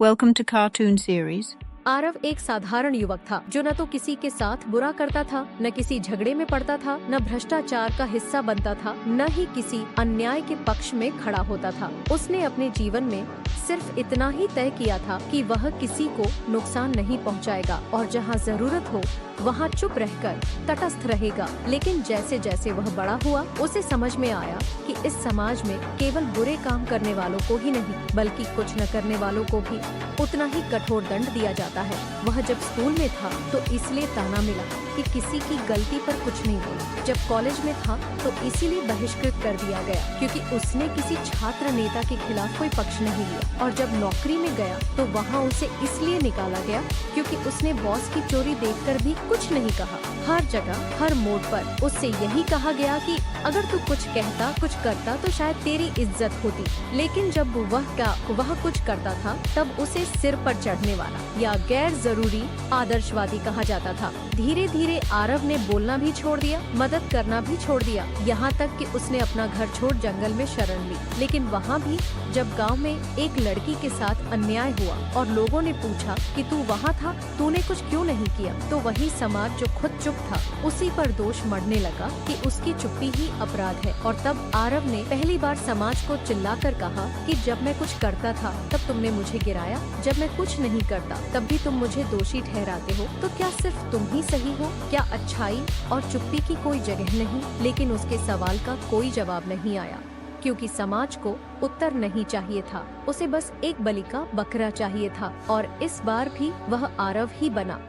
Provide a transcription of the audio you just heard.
Welcome to Cartoon Series. Aarav एक साधारण युवक था जो न तो किसी के साथ बुरा करता था, न किसी झगड़े में पड़ता था, न भ्रष्टाचार का हिस्सा बनता था, न ही किसी अन्याय के पक्ष में खड़ा होता था। उसने अपने जीवन में सिर्फ इतना ही तय किया था कि वह किसी को नुकसान नहीं पहुंचाएगा और जहां जरूरत हो वहां चुप रहकर तटस्थ रहेगा। लेकिन जैसे जैसे वह बड़ा हुआ उसे समझ में आया कि इस समाज में केवल बुरे काम करने वालों को ही नहीं बल्कि कुछ न करने वालों को भी उतना ही कठोर दंड दिया जाता है। वह जब स्कूल में था तो इसलिए ताना मिला कि किसी की गलती पर कुछ नहीं बोला। जब कॉलेज में था तो इसीलिए बहिष्कृत कर दिया गया क्योंकि उसने किसी छात्र नेता के खिलाफ कोई पक्ष नहीं लिया। और जब नौकरी में गया तो वहाँ उसे इसलिए निकाला गया क्योंकि उसने बॉस की चोरी देखकर भी कुछ नहीं कहा। हर जगह हर मोड़ पर उससे यही कहा गया कि अगर तू कुछ कहता कुछ करता तो शायद तेरी इज्जत होती। लेकिन जब वह कुछ करता था तब उसे सिर पर चढ़ने वाला या गैर जरूरी आदर्शवादी कहा जाता था। धीरे धीरे आरव ने बोलना भी छोड़ दिया, मदद करना भी छोड़ दिया, यहाँ तक कि उसने अपना घर छोड़ जंगल में शरण ली। लेकिन वहाँ भी जब गांव में एक लड़की के साथ अन्याय हुआ और लोगों ने पूछा कि तू वहाँ था, तूने कुछ क्यों नहीं किया, तो वही समाज जो खुद चुप था उसी पर दोष मढ़ने लगा कि उसकी चुप्पी ही अपराध है। और तब आरव ने पहली बार समाज को चिल्लाकर कहा कि जब मैं कुछ करता था तब तुमने मुझे गिराया, जब मैं कुछ नहीं करता तब भी तुम मुझे दोषी ठहराते हो, तो क्या सिर्फ तुम ही सही हो? क्या अच्छाई और चुप्पी की कोई जगह नहीं? लेकिन उसके सवाल का कोई जवाब नहीं आया क्योंकि समाज को उत्तर नहीं चाहिए था, उसे बस एक बलि का बकरा चाहिए था। और इस बार भी वह आरव ही बना।